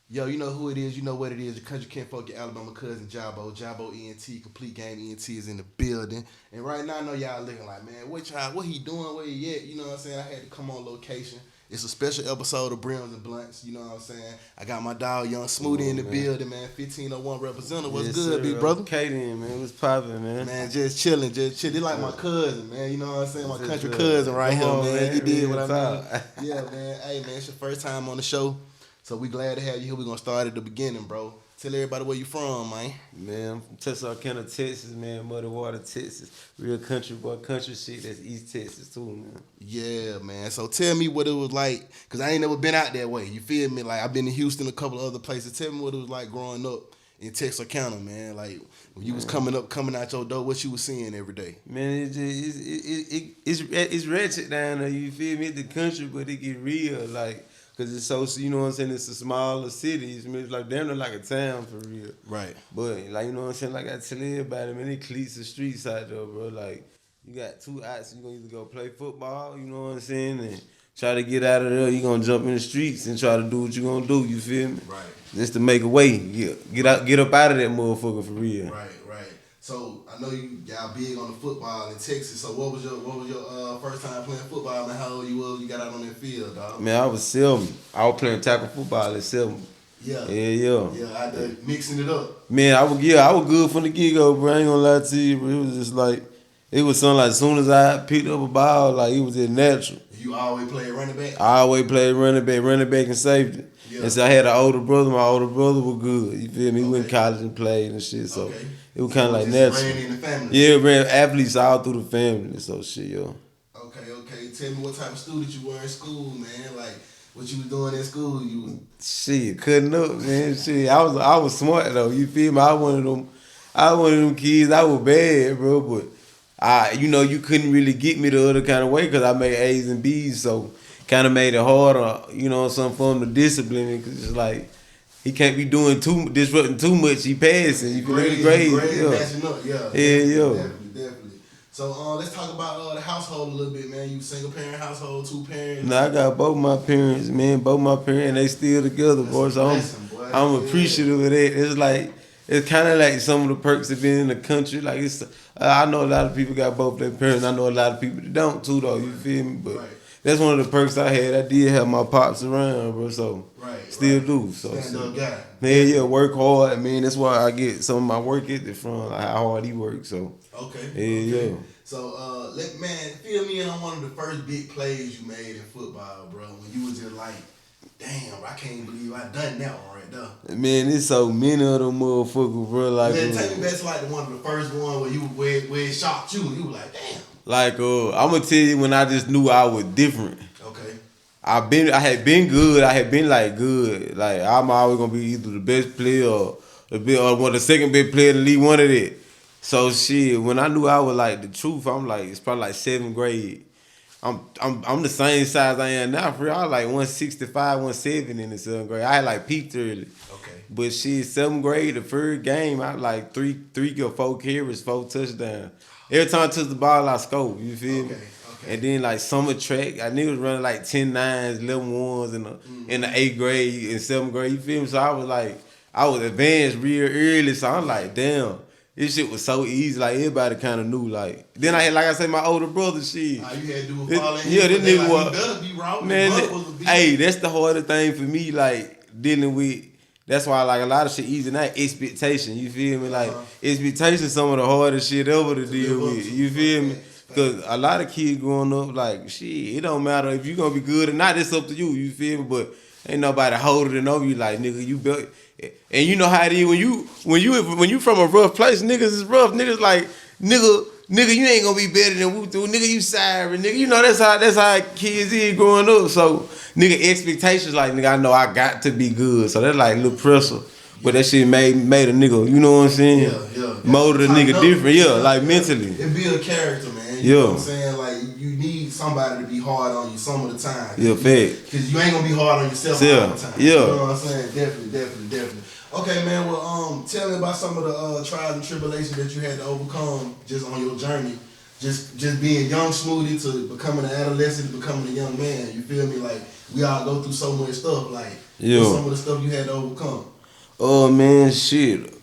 Yo, you know who it is, you know what it is. Your country can't fuck your Alabama cousin, JABO. JABO ENT, Complete Game ENT is in the building. And right now, I know y'all looking like, man, what he doing, where he at? You know what I'm saying? I had to come on location. It's a special episode of Brims and Blunts, you know what I'm saying? I got my dog, Young Smoody, in the building, man. 1501 representative. What's good, big brother? Okay then, man. What's poppin', man? Man, just chilling. They like my cousin, man. You know what I'm saying? My country cousin right here, man. You did what I mean? Yeah, man. Hey, man, it's your first time on the show. So we glad to have you here. We're going to start at the beginning, bro. Tell everybody where you from, man. Man, I'm from Texarkana, Texas, man. Muddy Water, Texas. Real country boy, country shit. That's East Texas, too, man. Yeah, man. So tell me what it was like, because I ain't never been out that way. You feel me? Like, I've been in Houston, a couple of other places. Tell me what it was like growing up in Texarkana, man. Like, when you was coming out your door, what you was seeing every day? Man, it's ratchet down there, you feel me? It's the country, but it get real, like... Because it's so, you know what I'm saying, it's a smaller city. It's like damn near like a town for real. Right. But, like, you know what I'm saying, like I tell everybody, man, it cleats the streets out there, bro. Like, you got two outs, you're going to either go play football, you know what I'm saying, and try to get out of there, you're going to jump in the streets and try to do what you're going to do, you feel me? Right. Just to make a way. Get up out of that motherfucker for real. Right. So I know y'all big on the football in Texas. So what was your first time playing football, man? How old you was? You got out on that field, dog? Man, I was 7. I was playing tackle football at 7. Yeah. Yeah. I mixing it up. Man, I was good from the get-go, bro. I ain't gonna lie to you, bro. It was just like, it was something like as soon as I picked up a ball, like it was just natural. You always played running back? I always played running back and safety. Yeah. And so I had an older brother. My older brother was good. You feel me? He went to college and played and shit. So it was kind of like natural. Ran in the family. Yeah, man. Athletes all through the family. So shit, yo. Okay. Tell me what type of student you were in school, man. Like what you was doing in school. You was shit cutting up, man. Shit, I was smart though. You feel me? I was one of them kids. I was bad, bro, but you couldn't really get me the other kind of way because I made A's and B's, so kind of made it harder, some form of discipline me because it's like he can't be disrupting too much. He passing. You feel me? Grade, matching up, yeah. Definitely. So let's talk about the household a little bit, man. You single parent household, 2 parents? No, I got both my parents, man. Both my parents, they still together, boy. So I'm appreciative of that. It's kind of like some of the perks of being in the country. Like I know a lot of people got both their parents. I know a lot of people that don't too, though. You feel me? But that's one of the perks I had. I did have my pops around, bro. So still do. So stand-up guy. Yeah, work hard. I mean, that's why I get some of my work ethic from, like how hard he works. So yeah. So fill me in on one of the first big plays you made in football, bro. When you was just like, damn, I can't believe I done that one right there. Man, there's so many of them motherfuckers, bro. Like, take me back to like the one of the first one where it shocked you. You were like, damn. Like, I'm gonna tell you when I just knew I was different. Okay. I had been good. I had been like good. Like I'm always gonna be either the best player or the second best player in the league. One of that. So shit, when I knew I was like the truth, I'm like it's probably like 7th grade. I'm the same size I am now. For real, I was like 165, 170 in the 7th grade. I had like peaked early. Okay. But shit, 7th grade, the first game, I had like 3 or 4 carries, 4 touchdowns. Every time I touch the ball, I score. You feel me? Okay. And then like summer track, I knew it was running like 10 9s, 11 1s in the 8th grade and 7th grade. You feel me? So I was advanced real early. So I'm like, damn, this shit was so easy. Like everybody kind of knew. Like then I had, like I said, my older brother. Shit. You had to do a fall in. Yeah, this nigga was. Better be raw. Man, hey, that's the hardest thing for me. Like dealing with. That's why like a lot of shit easy now. Expectation, you feel me? Like expectation, some of the hardest shit ever to deal with. You feel me? Because a lot of kids growing up, like shit, it don't matter if you gonna be good or not. It's up to you. You feel me? But ain't nobody holding it over you. Like nigga, you built. And you know how it is when you from a rough place. Niggas is rough. Niggas like nigga, you ain't gonna be better than Wu Tang. Nigga, you sorry. Nigga, you know that's how kids is growing up. So nigga, expectations like nigga, I know I got to be good. So that's like a little pressure. But that shit made a nigga, you know what I'm saying? Yeah. Molded a nigga different, like mentally. It build character, man. You know what I'm saying? Like you need somebody to be hard on you some of the time. Yeah, fact. Because you ain't gonna be hard on yourself all the time. Yeah. You know what I'm saying? Definitely. Okay, man. Well, tell me about some of the trials and tribulations that you had to overcome just on your journey just being young Smoody to becoming an adolescent to becoming a young man. You feel me? Like we all go through so much stuff. Like what's some of the stuff you had to overcome. Oh man, shit.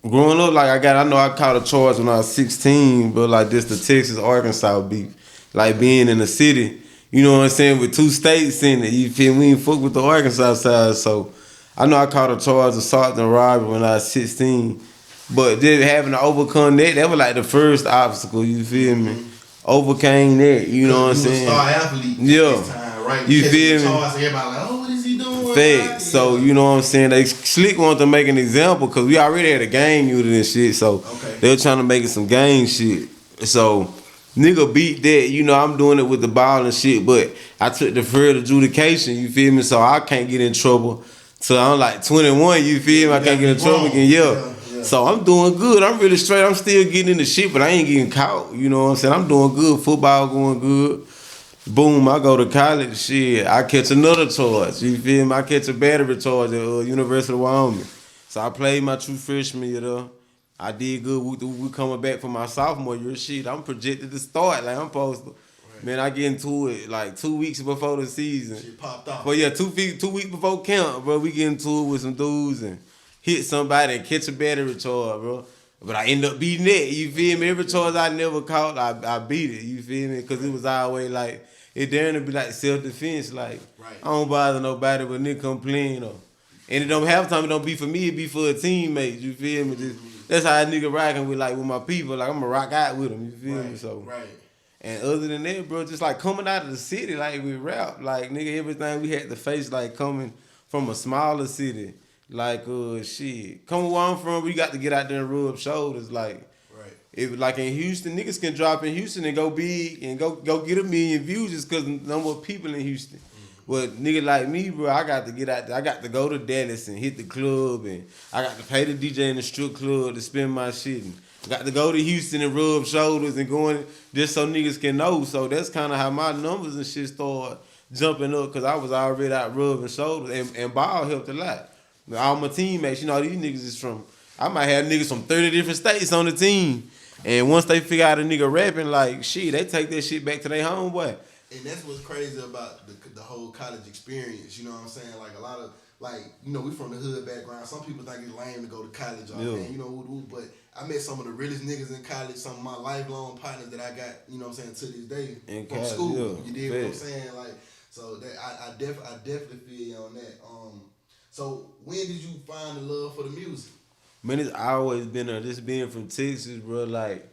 Growing up, like I know I caught a charge when I was 16, but like this the Texas Arkansas beef. Like being in the city, you know what I'm saying, with 2 states in it. You feel me? We ain't fuck with the Arkansas side, so I know I caught a charge of assault and robbery when I was 16. But then having to overcome that was like the first obstacle, you feel me? Overcame that, you know what I'm saying? Star athlete yeah. Time, right? You feel me? Everybody like, oh, what is he doing? Facts. So, you know what I'm saying? They slick wanted to make an example because we already had a gang unit and shit. So, they were trying to make it some gang shit. So, nigga beat that. You know, I'm doing it with the ball and shit. But I took the deferred adjudication, you feel me? So, I can't get in trouble till I'm like 21, you feel me? I can't get in trouble again. Yeah. So, I'm doing good. I'm really straight. I'm still getting in the shit, but I ain't getting caught. You know what I'm saying? I'm doing good. Football going good. Boom, I go to college, shit, I catch another charge, you feel me? I catch a battery charge at University of Wyoming. So I played my true freshman year there. I did good. We coming back for my sophomore year, shit, I'm projected to start like I'm supposed to. Right. Man, I get into it like 2 weeks before the season. Shit popped off. But yeah, 2 weeks before camp, bro, we get into it with some dudes and hit somebody and catch a battery charge, bro. But I end up beating it, you feel me? Every charge I never caught, I beat it, you feel me? Because it was always like, it daring to be like self-defense, like, I don't bother nobody but nigga complain, or. And it don't have time, it don't be for me, it be for a teammate, you feel me? That's how a nigga rocking with my people, like, I'm going to rock out with them, you feel me? So, and other than that, bro, just like coming out of the city, like, with rap, like, nigga, everything we had to face, like, coming from a smaller city. Like, shit. Coming where I'm from, we got to get out there and rub shoulders. Like, if like in Houston, niggas can drop in Houston and go big and go get 1 million views just because number of people in Houston. But nigga like me, bro, I got to get out there. I got to go to Dallas and hit the club, and I got to pay the DJ in the strip club to spend my shit. And I got to go to Houston and rub shoulders and going just so niggas can know. So that's kind of how my numbers and shit started jumping up because I was already out rubbing shoulders, and ball helped a lot. All my teammates, you know, these niggas is from, I might have niggas from 30 different states on the team. And once they figure out a nigga rapping, like, shit, they take that shit back to their homeboy. And that's what's crazy about the whole college experience, you know what I'm saying? Like, a lot of, like, you know, we from the hood background. Some people think it's lame to go to college, man, you know, but I met some of the realest niggas in college, some of my lifelong partners that I got, you know what I'm saying, to this day in from college, school. You dig what I'm saying? Like, so that I definitely feel you on that. So when did you find the love for the music? Man, it's always been just being from Texas, bro. Like,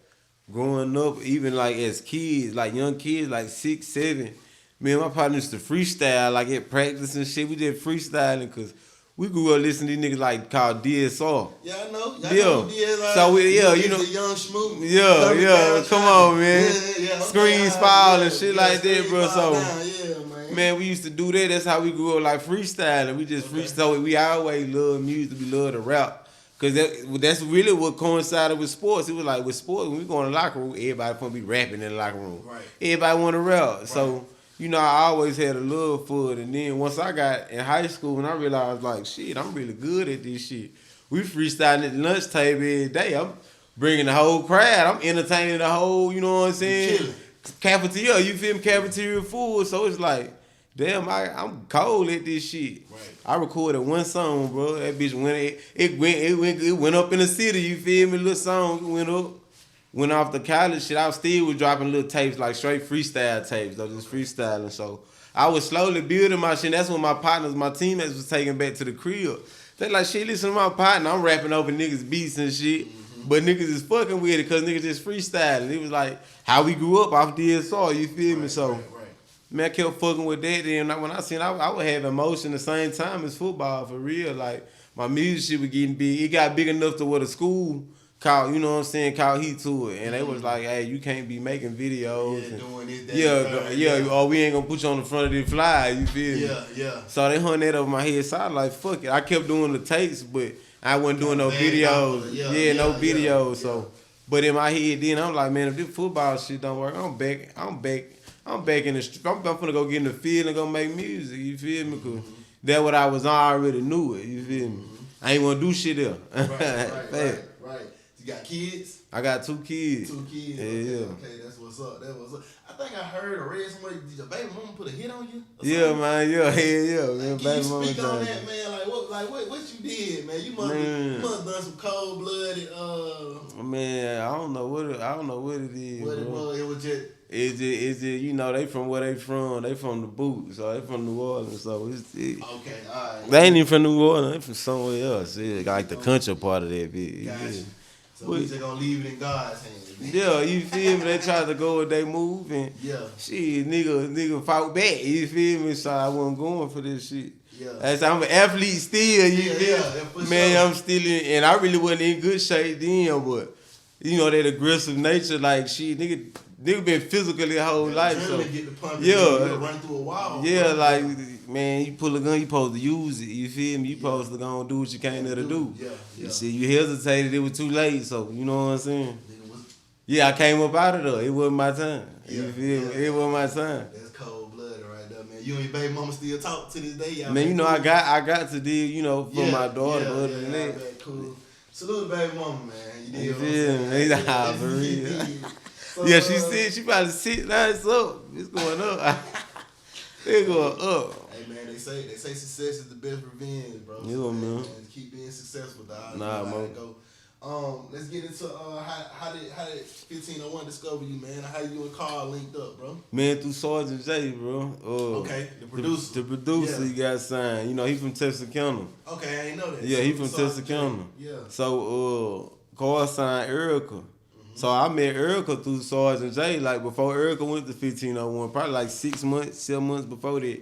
growing up, even like as kids, like young kids, like 6, 7. Me and my partner used to freestyle, like at practice and shit. We did freestyling because we grew up listening to these niggas like called DSR. Yeah, I know. Know DSR. So you know. Young Smoody. Yeah. Come on, man. Yeah. Screen spile and shit like that, bro. So. Yeah, man, we used to do that. That's how we grew up, like freestyling. We just freestyle. We always love music. We love to rap. Because that's really what coincided with sports. It was like with sports, when we go in the locker room, everybody want to be rapping in the locker room. Right. Everybody want to rap. Right. So, you know, I always had a love for it. And then once I got in high school and I realized, like, shit, I'm really good at this shit. We freestyling at the lunch table every day. I'm bringing the whole crowd. I'm entertaining the whole, you know what I'm saying? Cafeteria, you feel me? Cafeteria full. So it's like, damn, I'm cold at this shit. Right. I recorded one song, bro. That bitch went up in the city. You feel me? Little song went up, went off the college shit. I still was dropping little tapes, like straight freestyle tapes, though, just freestyling. So I was slowly building my shit. That's when my partners, my teammates, was taking back to the crib. They like, shit, listen to my partner. I'm rapping over niggas beats and shit. But niggas is fucking with it because niggas just freestyling. It was like how we grew up off DSR. You feel me? So. Man, I kept fucking with that. Then when I seen, I would have emotion the same time as football, for real. Like, my music shit was getting big. It got big enough to where the school called, you know what I'm saying, called heat to it. And they was like, hey, you can't be making videos. Or we ain't gonna put you on the front of the flyer, you feel me? Yeah. So they hung that over my head. So I was like, fuck it. I kept doing the tapes, but I wasn't doing no videos. No videos. So, but in my head then, I'm like, man, if this football shit don't work, I'm back in the street. I'm finna go get in the field and go make music. You feel me? Cause that's what I was already knew it. You feel me? I ain't wanna do shit there. Right. You got kids? I got 2 kids. 2 kids. Okay, that's what's up. I think I heard or read somewhere. Did your baby mama put a hit on you? Yeah, man. Yeah, man. Like, can you speak on that, man? Like what you did, man? You must have done some cold blooded. Man, I don't know what it is. What it was? It was just. It's just, you know, they from where they from. They from the boot, so they from New Orleans. So okay, all right. They ain't even from New Orleans. They from somewhere else. It's like the country part of that bitch. Gotcha. Yeah. So we just gonna leave it in God's hands. Yeah, you feel me? They tried to go with they move and shit, nigga fought back. You feel me? So I wasn't going for this shit. Yeah. As I'm an athlete still, you feel me? Man, I'm still in, and I really wasn't in good shape then, but you know that aggressive nature, like shit, nigga been physically the whole life. So get the pump, run through a wall. Yeah, like man, you pull a gun, you supposed to use it. You feel me? You supposed to go and do what you came there to do. Yeah. You see, you hesitated, it was too late. So you know what I'm saying? Yeah, I came up out of there. It wasn't my time. You feel me? It wasn't my time. That's cold blooded right there, man. You and your baby mama still talk to this day, y'all. Man, you know I got to deal, you know, for my daughter. Other than that, cool. Salute the baby mama, man. You feel me? For real. So, yeah, she probably sit down. It's up. It's going up. It's going up. Hey man, they say success is the best revenge, bro. Yeah, so, man. Keep being successful, dog. Nah, man. Let's get into how did 1501 discover you, man? How you and Carl linked up, bro? Man, through Sergeant J, bro. Okay, the producer. The producer he got signed. You know, he from Texarkana. Okay, I ain't know that. Yeah, he from Texarkana. Yeah. So Carl signed Erica. So I met Erica through Sergeant J, like before Erica went to 1501, probably like 7 months before that.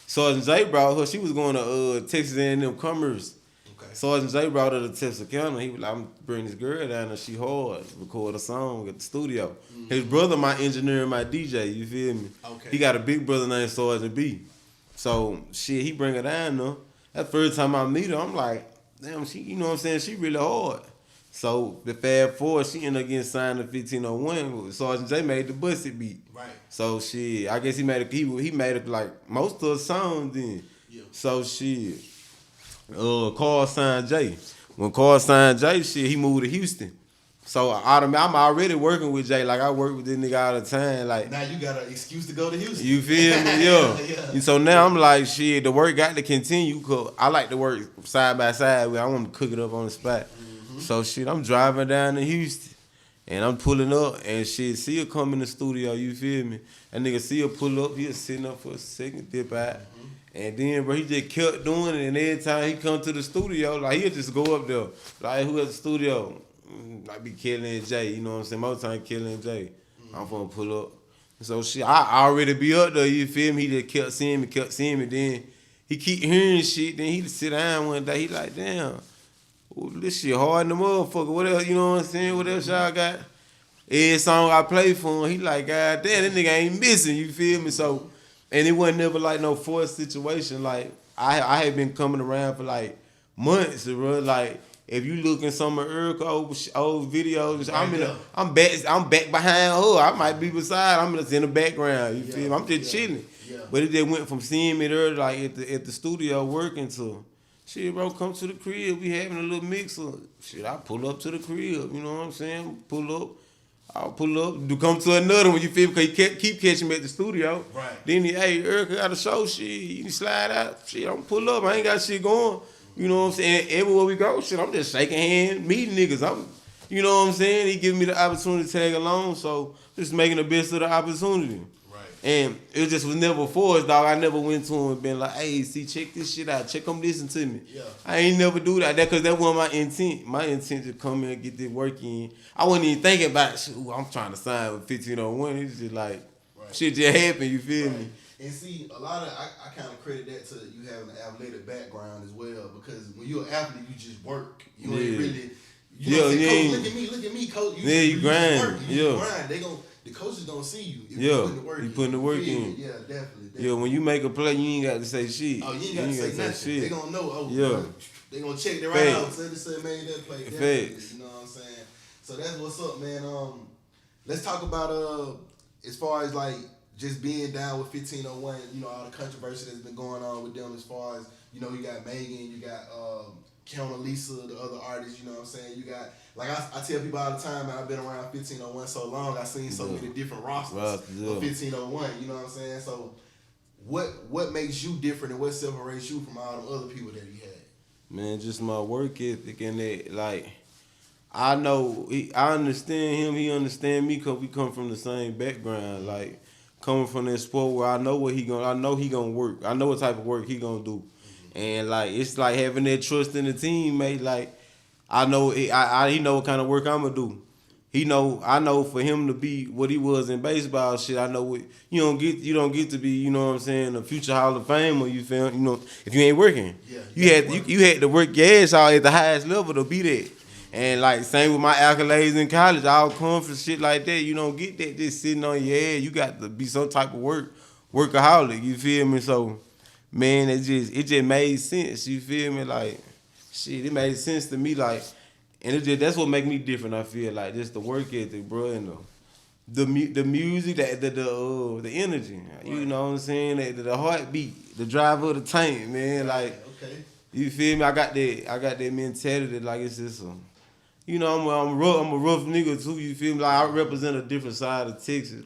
Sergeant J brought her, she was going to Texas A&M Commerce. Okay. Sergeant J brought her to Texarkana. He was like, I'm bringing this girl down there, she hard, record a song at the studio. Mm-hmm. His brother, my engineer and my DJ, you feel me? Okay. He got a big brother named Sergeant B. So, shit, he bring her down there. That first time I meet her, I'm like, damn, she, you know what I'm saying, she really hard. So the fast forward, she ended up getting signed to 1501. Sergeant J made the busted beat. Right. So shit, I guess he made it like most of the songs then. Yeah. So shit, Carl signed Jay. When Carl signed Jay, shit, he moved to Houston. So I'm already working with Jay. Like I work with this nigga all the time. Like now you got an excuse to go to Houston. You feel me? Yeah. And so now I'm like, shit, the work got to continue. Cause I like to work side by side. I want to cook it up on the spot. So shit, I'm driving down to Houston, and I'm pulling up, and shit, see her come in the studio, you feel me? That nigga see her pull up, he was sitting up for a second, dip out, and then bro, he just kept doing it, and every time he come to the studio, like he'll just go up there, like who at the studio? I be killing Jay, you know what I'm saying? Most time killing Jay, I'm gonna pull up. So shit, I already be up there, you feel me? He just kept seeing me, then he keep hearing shit, then he just sit down one day, he like, damn. This shit hard in the motherfucker. What else, you know what I'm saying? What else y'all got? Every song I play for him, he like, God damn, that nigga ain't missing, you feel me? So, and it wasn't never like no forced situation. Like, I had been coming around for like months, bro. Like, if you look in some of Erica old videos, I'm back behind her. I might be beside, I'm just in the background, you feel me? I'm just chilling. Yeah. But it just went from seeing me there, like at the studio working to, shit, bro, come to the crib. We having a little mixer. Shit, I pull up to the crib. You know what I'm saying? I'll pull up. Come to another one. You feel me? Because he keep catching me at the studio. Right. Then hey, Erica got a show. Shit, you can slide out. Shit, I'm pull up. I ain't got shit going. You know what I'm saying? Everywhere we go, shit, I'm just shaking hands, meeting niggas. You know what I'm saying? He giving me the opportunity to tag along. So just making the best of the opportunity. And it just was never forced, dog. I never went to him and been like, hey, see, check this shit out. Come listen to me. Yeah. I ain't never do that because that wasn't my intent. My intent to come in and get this work in. I wasn't even thinking about, shit, I'm trying to sign with 1501. It's just like, shit just happened, you feel me? And see, a lot of, I kind of credit that to you having an athletic background as well, because when you're an athlete, you just work. You ain't really, you know, coach, look at me, coach. You grind. You grind. The coaches don't see you if you putting the work in. Yeah, definitely. Yeah, when you make a play, you ain't got to say shit. Oh, you ain't got to say nothing. Shit. They gonna know. They gonna check their out. So they say, man, that play. Facts. You know what I'm saying? So that's what's up, man. Let's talk about as far as like just being down with 1501. You know, all the controversy that's been going on with them as far as, you know, you got Megan, you got Count Lisa, the other artists, you know what I'm saying? You got, like I tell people all the time, man, I've been around 1501 so long, I've seen so many different rosters of 1501, you know what I'm saying? So what makes you different and what separates you from all the other people that you had? Man, just my work ethic and that, like, I know, I understand him, he understand me because we come from the same background, like, coming from that sport where I know he gonna work. I know what type of work he gonna do. And like it's like having that trust in the teammate. Like I know he know what kind of work I'm gonna do. I know for him to be what he was in baseball shit. I know what you don't get to be. You know what I'm saying? A future Hall of Famer. You feel? You know if you ain't working, you had to work your ass out at the highest level to be there. And like same with my accolades in college, all come for shit like that. You don't get that just sitting on your head. You got to be some type of workaholic. You feel me? So, man, it just made sense. You feel me? Like, shit, it made sense to me. Like, and that's what make me different. I feel like just the work ethic, bro, and the music, the energy. Right. You know what I'm saying? The heartbeat, the drive of the tank, man. Like, okay. You feel me? I got that mentality. Like it's just you know, I'm a rough nigga too. You feel me? Like I represent a different side of Texas.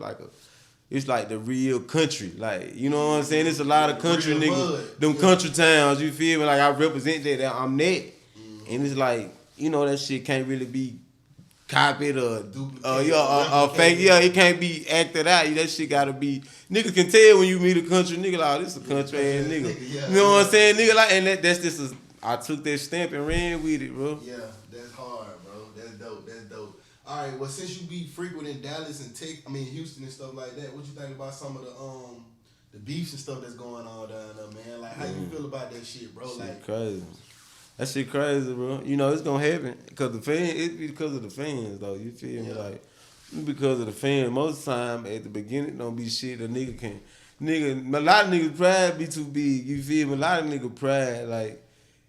It's like the real country. Like you know what I'm saying? It's a lot of country niggas, them country towns. You feel me? Like I represent that. I'm that, and it's like you know that shit can't really be copied or fake. Yeah, it can't be acted out. That shit gotta be. Niggas can tell when you meet a country nigga. Like this is a country ass nigga. You know what I'm saying? Nigga like, and that's just I took that stamp and ran with it, bro. Yeah, that's hard. That's dope. All right, well, since you be frequent in Dallas and Houston and stuff like that, what you think about some of the beefs and stuff that's going on down there, man? Like, how you feel about that shit, bro? Like, crazy. That shit crazy, bro. You know it's gonna happen because it's because of the fans, though. You feel me? Like, because of the fans. Most of the time, at the beginning, don't be shit. A lot of niggas pride be too big. You feel me? A lot of nigga pride, like.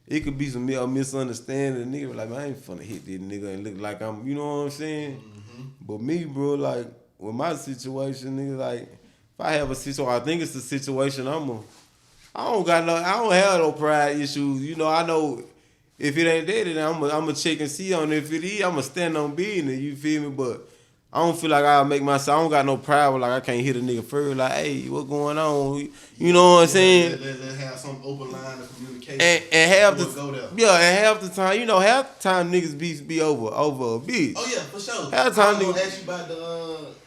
It could be some misunderstanding. The nigga like, man, I ain't finna hit this nigga and look like I'm, you know what I'm saying? Mm-hmm. But me, bro, like, with my situation, nigga, like, if I have a situation, I think it's the situation I don't have no pride issues. You know, I know if it ain't that, then I'm a check and see on it. If it is, I'm going to stand on business, you feel me? But I don't feel like I'll make myself, I don't got no pride where, like, I can't hit a nigga first, like, hey, what going on? You know what I'm saying? Let's have some open line of communication. And half the time, you know, half the time niggas be over a bitch. Oh, yeah, for sure. Half the time niggas ask you about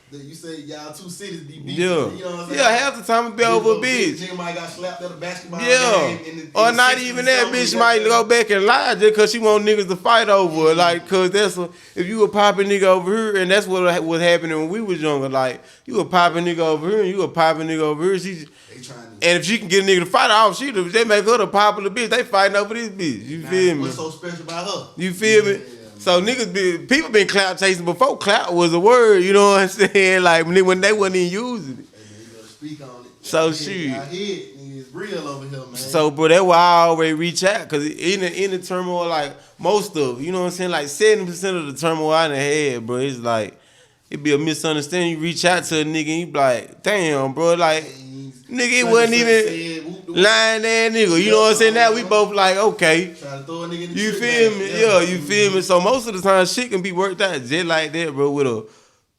you say y'all two cities be beefing. Yeah. You know what I'm saying? Yeah, half the time it be over a bitch. Nigga might got slapped at a basketball game. Or not even that, bitch might go back and lie just because she want niggas to fight over. Like, because if you a popping nigga over here, and that's what was happening when we was younger. Like, you a popping nigga over here, and you a popping nigga over here. And if she can get a nigga to fight off, they make her the popular bitch. They fighting over this bitch. You feel me? What's so special about her? You feel me? So people been clout chasing before clout was a word, you know what I'm saying? Like when they wasn't even using it. Hey, man, you gotta speak on it. So shit. It's real over here, man. So bro, that's why I always reach out, cause in the turmoil, like most of, you know what I'm saying, like 70% of the turmoil I done had, bro, it's like it be a misunderstanding. You reach out to a nigga and you be like, damn, bro, like nigga, it wasn't even lying there, nigga. You know what I'm saying? Now we both like, okay. Trying to throw a nigga in the you feel me? Yeah, you feel me? So most of the time, shit can be worked out just like that, bro. With a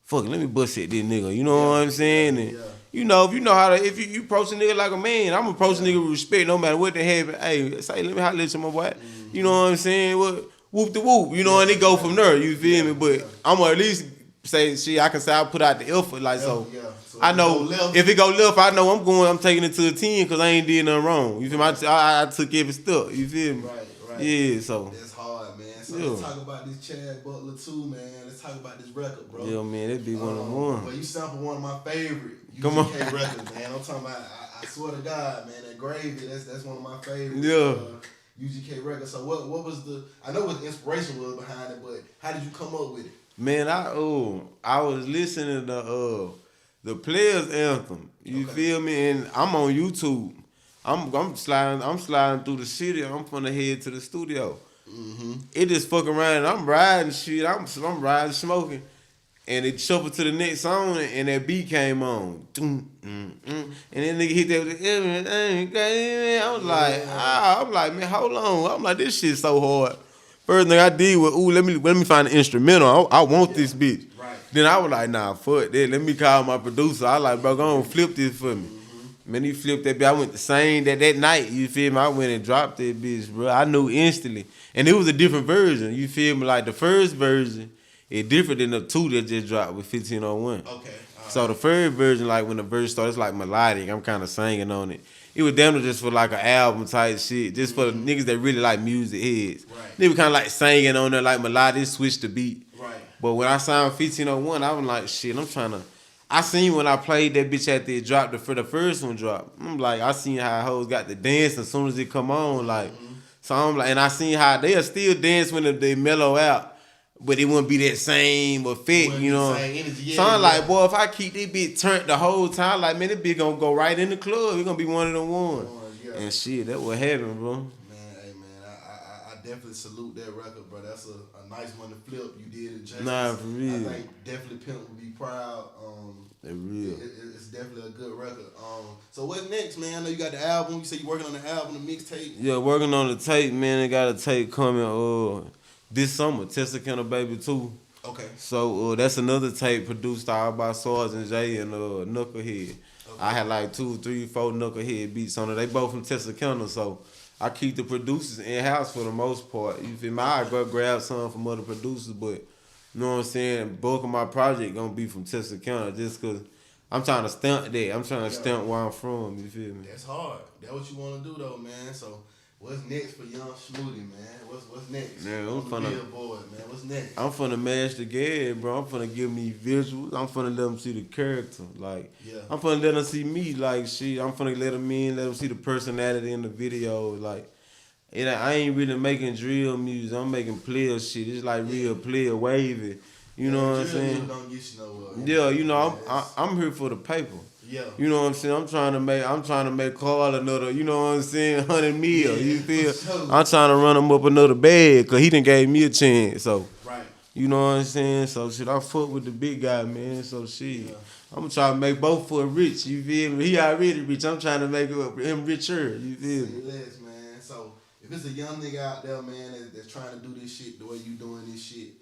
fuck, let me bust at this nigga. You know what I'm saying? And you know, if you know how to, if you approach a nigga like a man, I'm approaching nigga with respect, no matter what they have. Hey, say, let me holler at you, my boy. You know what I'm saying? What whoop the whoop. You know, and it go from there. You feel me? But I'm gonna at least say, shit, I can say I put out the effort, like so. So I know if it go left, I know I'm taking it to a 10 because I ain't did nothing wrong. You feel me? I took every step. You feel me? Right. Yeah, so. That's hard, man. So let's talk about this Chad Butler too, man. Let's talk about this record, bro. Yeah, man, that'd be one of one. But you sampled one of my favorite UGK records, man. I'm talking about, I swear to God, man, that Gravy, that's one of my favorites. UGK records. So what was I know what the inspiration was behind it, but how did you come up with it? Man, I was listening to the Players Anthem. You feel me? And I'm on YouTube. I'm sliding through the city. I'm finna head to the studio. Mm-hmm. It just fuck around. And I'm riding shit. I'm riding smoking. and it shuffled to the next song, and that beat came on. And then nigga hit that with the, I was like, man, hold on. I'm like, this shit so hard. First thing I did was, let me find an instrumental. I want this bitch. Right. Then I was like, nah, fuck that. Let me call my producer. I like, bro, go on, flip this for me. Man, he flipped that bitch. I went to sing that night, you feel me? I went and dropped that bitch, bro. I knew instantly. And it was a different version, you feel me? Like the first version, it's different than the two that just dropped with 1501. Okay. So the first version, like when the verse starts, it's like melodic. I'm kind of singing on it. It was damn near just for like an album type shit, just for the niggas that really like music heads. Right. They were kind of like singing on there, like melodic, switch the beat. Right. But when I signed 1501, I was like, shit, I'm trying to. I seen when I played that bitch after it dropped, for the first one dropped. I'm like, I seen how hoes got to dance as soon as it come on, like. So I'm like, and I seen how they'll still dance when they mellow out, but it wouldn't be that same effect, you know. So I'm like, boy, if I keep this bitch turned the whole time, like, man, this bitch gonna go right in the club. It's gonna be one of them ones. And shit, that what happened, bro. Man, hey, man, I definitely salute that record, bro. That's a nice one to flip. You did it justice. Nah, for real. I think definitely Pimp would be proud. It's definitely a good record. So what's next, man? I know you got the album. You said you working on the album, the mixtape. Yeah, working on the tape, man. They got a tape coming this summer, Texarkana Baby 2. Okay. So that's another tape produced all by Sergeant J and Knucklehead. Okay. I had like 2, 3, 4 Knucklehead beats on it. They both from Texarkana, so I keep the producers in-house for the most part. You feel me? I go grab some from other producers, but you know what I'm saying? Bulk of my project gonna be from Texarkana just cause I'm trying to stunt that. I'm trying to stunt where I'm from, you feel me? That's hard. That's what you wanna do though, man. So what's next for young Smoody, man? What's next? Man, Billboard, man. What's next? I'm finna mash the game, bro. I'm finna give me visuals. I'm finna let them see the character. Like, I'm finna let them see me. Like, shit. I'm finna let them see the personality in the video. Like, and I ain't really making drill music. I'm making player shit. It's like real player wavy. You know what I'm saying? Don't get you nowhere. Yeah, you know, I'm here for the paper. Yeah. You know what I'm saying? I'm trying to make Carl another, you know what I'm saying, 100 mil. You feel? Sure. I'm trying to run him up another bag because he done gave me a chance. So, right. You know what I'm saying? So, shit, I fuck with the big guy, man. So, shit, I'm going to try to make both for rich. You feel me? He already rich. I'm trying to make him richer. You feel me? Less, man. So, if it's a young nigga out there, man, that's trying to do this shit the way you doing this shit,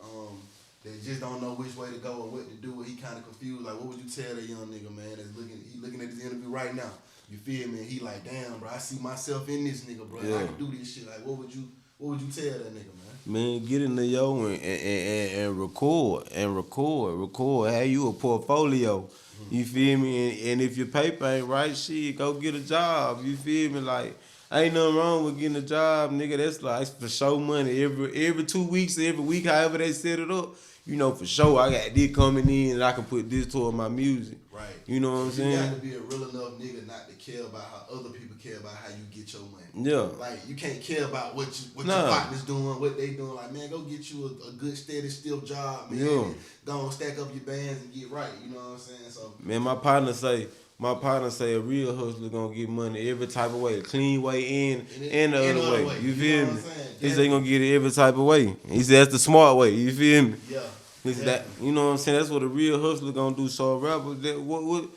that just don't know which way to go or what to do, or he kind of confused, like, what would you tell that young nigga, man, that's looking at this interview right now? You feel me? And he like, damn, bro, I see myself in this nigga, bro. I can do this shit. Like, what would you tell that nigga, man? Man, get in the yo and record. Have you a portfolio. You feel me? And if your paper ain't right, shit, go get a job. You feel me? Like, ain't nothing wrong with getting a job, nigga. That's like for show money. Every 2 weeks, every week, however they set it up, you know, for sure, I got this coming in and I can put this toward my music. Right. You know what I'm saying? You got to be a real enough nigga not to care about how other people care about how you get your money. Yeah. Like, you can't care about what your partner's doing, what they doing. Like, man, go get you a good, steady, still job, man. Yeah. Go and stack up your bands and get right. You know what I'm saying? So, man, my partner say a real hustler gonna get money every type of way, clean way and the other way. You feel me? He say he gonna get it every type of way. He said that's the smart way. You feel me? Yeah. That, you know what I'm saying? That's what a real hustler gonna do. So a rapper, what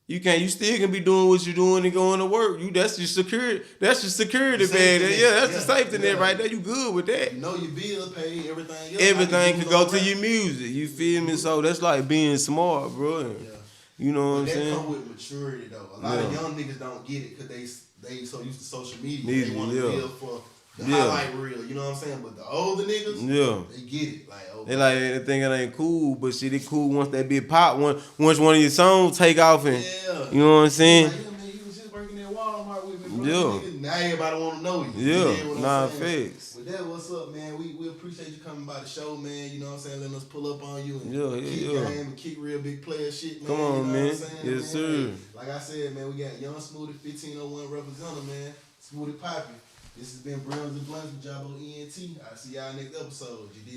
you still can be doing what you doing and going to work. That's your security. That's your security bag. That's the safety net right there. You good with that? You know your bill paid, everything else. Everything can go to your music. You feel me? So that's like being smart, bro. Yeah. You know what I'm saying? That come with maturity though. A lot of young niggas don't get it because they so used to social media. They want to live for the highlight reel. You know what I'm saying? But the older niggas, they get it. Like, they like they think it ain't cool, but shit, it cool once that big pop once one of your songs take off and you know what I'm saying? Like, yeah, man, you was just working at Walmart with me, bro. Yeah. Now everybody want to know you. Yeah. Nah, fix. With that, what's up, man? We appreciate you coming by the show, man. You know what I'm saying? Letting us pull up on you and kick game and kick real big player shit, man. Come on, you know man. What I'm saying, yes, sir. Like I said, man, we got Young Smoody 1501 representative, man. Smoody Poppie. This has been Browns and Blunts with JABO ENT. I'll see y'all next episode. You did.